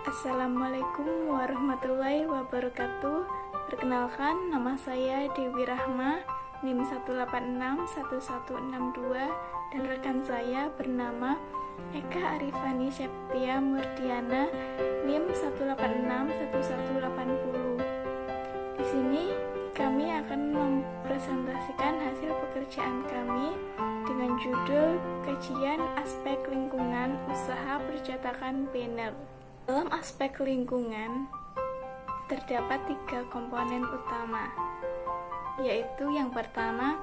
Assalamualaikum warahmatullahi wabarakatuh. Perkenalkan, nama saya Dewi Rahma, NIM 1861162, dan rekan saya bernama Eka Arifani Septia Murdiana, NIM 1861180. Di sini kami akan mempresentasikan hasil pekerjaan kami dengan judul Kajian Aspek Lingkungan Usaha Percetakan Banner. Dalam aspek lingkungan, terdapat 3 komponen utama, yaitu yang pertama,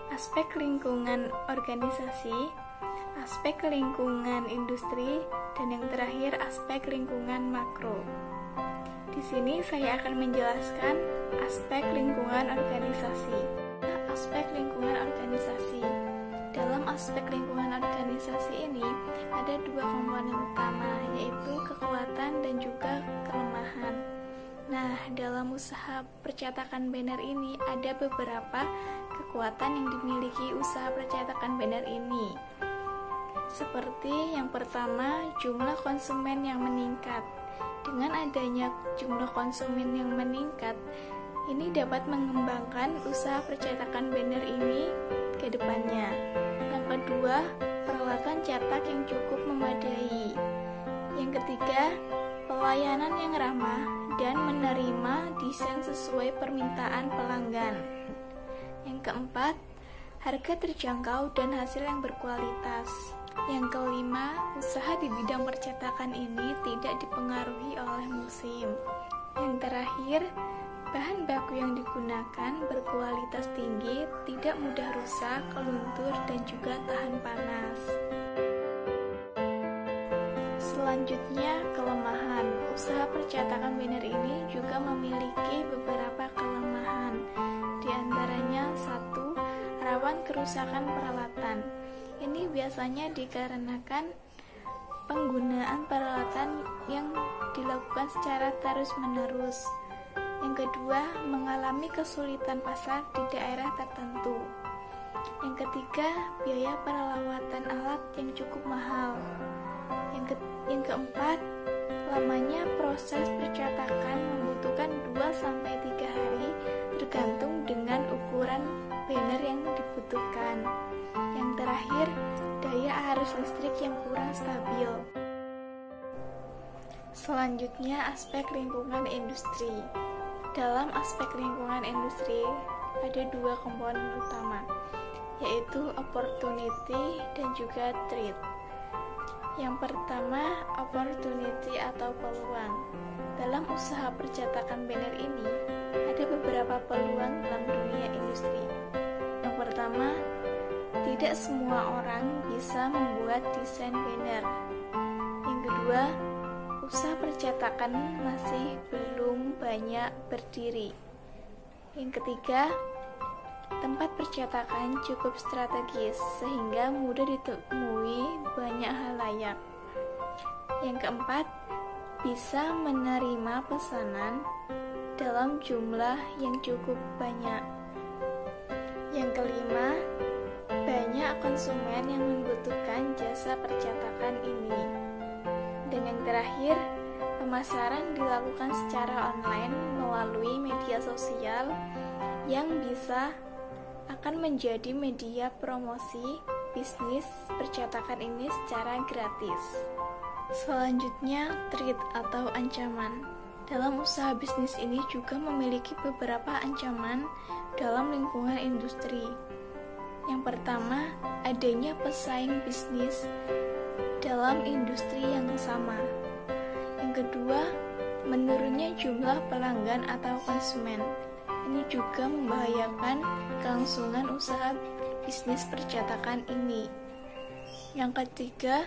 aspek lingkungan organisasi, aspek lingkungan industri, dan yang terakhir, aspek lingkungan makro. Di sini saya akan menjelaskan aspek lingkungan organisasi. Aspek lingkungan organisasi. Dalam aspek lingkungan organisasi ini ada 2 komponen utama, yaitu kekuatan dan juga kelemahan. Nah, dalam usaha percetakan banner ini ada beberapa kekuatan yang dimiliki usaha percetakan banner ini. Seperti yang pertama, jumlah konsumen yang meningkat. Dengan adanya jumlah konsumen yang meningkat, ini dapat mengembangkan usaha percetakan banner ini ke depannya. Yang kedua, peralatan cetak yang cukup memadai. Yang ketiga, pelayanan yang ramah dan menerima desain sesuai permintaan pelanggan. Yang keempat, harga terjangkau dan hasil yang berkualitas. Yang kelima, usaha di bidang percetakan ini tidak dipengaruhi oleh musim. Yang terakhir, bahan baku yang digunakan berkualitas tinggi, tidak mudah rusak, luntur, dan juga tahan panas. Selanjutnya, kelemahan. Usaha percetakan banner ini juga memiliki beberapa kelemahan. Di antaranya, 1. Rawan kerusakan peralatan. Ini biasanya dikarenakan penggunaan peralatan yang dilakukan secara terus-menerus. Yang kedua, mengalami kesulitan pasar di daerah tertentu. Yang ketiga, biaya perawatan alat yang cukup mahal. Yang keempat, lamanya proses percetakan membutuhkan 2-3 hari tergantung dengan ukuran banner yang dibutuhkan. Yang terakhir, daya arus listrik yang kurang stabil. Selanjutnya, aspek lingkungan industri. Dalam aspek lingkungan industri, ada 2 komponen utama, yaitu opportunity dan juga threat. Yang pertama, opportunity atau peluang. Dalam usaha percetakan banner ini, ada beberapa peluang dalam dunia industri. Yang pertama, tidak semua orang bisa membuat desain banner. Yang kedua, usaha percetakan masih belum banyak berdiri. Yang ketiga, tempat percetakan cukup strategis sehingga mudah ditemui banyak halayak. Yang keempat, bisa menerima pesanan dalam jumlah yang cukup banyak. Yang kelima, banyak konsumen yang membutuhkan jasa percetakan ini. Dan yang terakhir, pemasaran dilakukan secara online melalui media sosial yang bisa akan menjadi media promosi bisnis percetakan ini secara gratis. Selanjutnya, threat atau ancaman. Dalam usaha bisnis ini juga memiliki beberapa ancaman dalam lingkungan industri. Yang pertama, adanya pesaing bisnis dalam industri yang sama. Yang kedua, menurunnya jumlah pelanggan atau konsumen. Ini juga membahayakan kelangsungan usaha bisnis percetakan ini. Yang ketiga,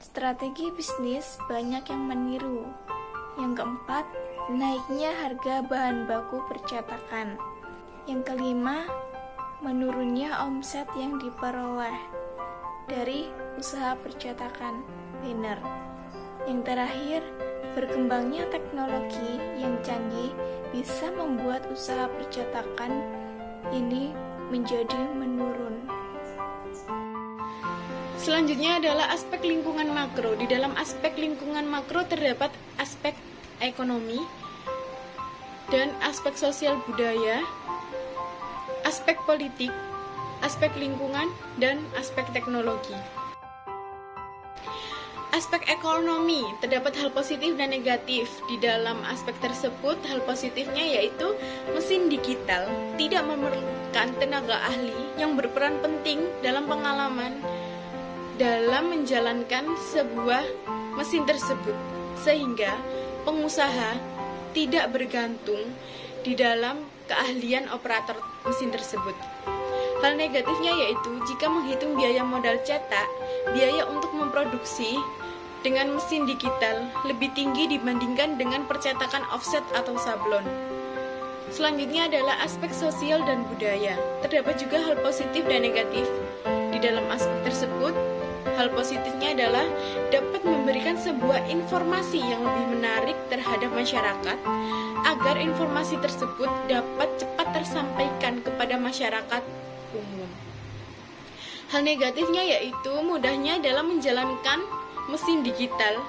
strategi bisnis banyak yang meniru. Yang keempat, naiknya harga bahan baku percetakan. Yang kelima, menurunnya omset yang diperoleh dari usaha percetakan banner. Yang terakhir, berkembangnya teknologi yang canggih bisa membuat usaha percetakan ini menjadi menurun. Selanjutnya adalah aspek lingkungan makro. Di dalam aspek lingkungan makro terdapat aspek ekonomi dan aspek sosial budaya, aspek politik, aspek lingkungan, dan aspek teknologi. Aspek ekonomi, terdapat hal positif dan negatif. Di dalam aspek tersebut, hal positifnya yaitu mesin digital tidak memerlukan tenaga ahli yang berperan penting dalam pengalaman dalam menjalankan sebuah mesin tersebut, sehingga pengusaha tidak bergantung di dalam keahlian operator mesin tersebut. Hal negatifnya yaitu jika menghitung biaya modal cetak, biaya untuk memproduksi dengan mesin digital lebih tinggi dibandingkan dengan percetakan offset atau sablon. Selanjutnya adalah aspek sosial dan budaya. Terdapat juga hal positif dan negatif. Di dalam aspek tersebut, hal positifnya adalah dapat memberikan sebuah informasi yang lebih menarik terhadap masyarakat agar informasi tersebut dapat cepat tersampaikan kepada masyarakat umum. Hal negatifnya yaitu mudahnya dalam menjalankan mesin digital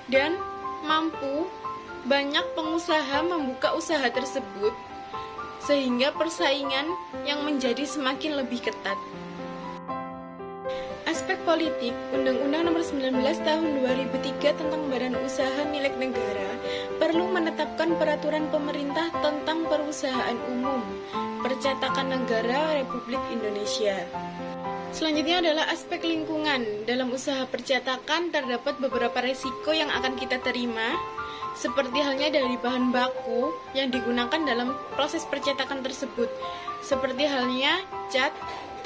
dan banyak pengusaha membuka usaha tersebut sehingga persaingan yang menjadi semakin lebih ketat. Aspek politik, Undang-Undang Nomor 19 Tahun 2003 tentang Badan Usaha Milik Negara perlu menetapkan peraturan pemerintah tentang perusahaan umum, percetakan negara Republik Indonesia. Selanjutnya adalah aspek lingkungan. Dalam usaha percetakan terdapat beberapa resiko yang akan kita terima, seperti halnya dari bahan baku yang digunakan dalam proses percetakan tersebut, seperti halnya cat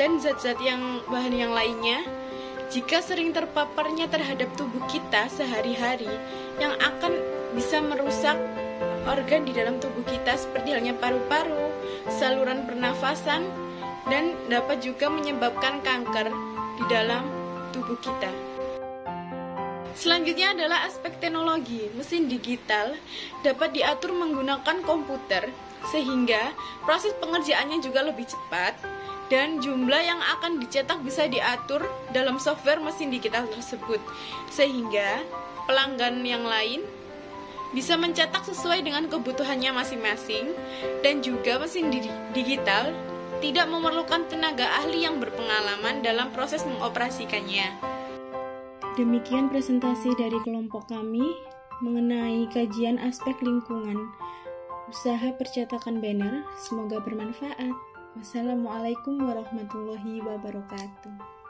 dan zat-zat bahan yang lainnya. Jika sering terpaparnya terhadap tubuh kita sehari-hari, yang akan bisa merusak organ di dalam tubuh kita seperti halnya paru-paru, saluran pernafasan, dan dapat juga menyebabkan kanker di dalam tubuh kita. Selanjutnya adalah aspek teknologi. Mesin digital dapat diatur menggunakan komputer sehingga proses pengerjaannya juga lebih cepat dan jumlah yang akan dicetak bisa diatur dalam software mesin digital tersebut sehingga pelanggan yang lain bisa mencetak sesuai dengan kebutuhannya masing-masing dan juga mesin digital tidak memerlukan tenaga ahli yang berpengalaman dalam proses mengoperasikannya. Demikian presentasi dari kelompok kami mengenai kajian aspek lingkungan usaha percetakan banner. Semoga bermanfaat. Wassalamualaikum warahmatullahi wabarakatuh.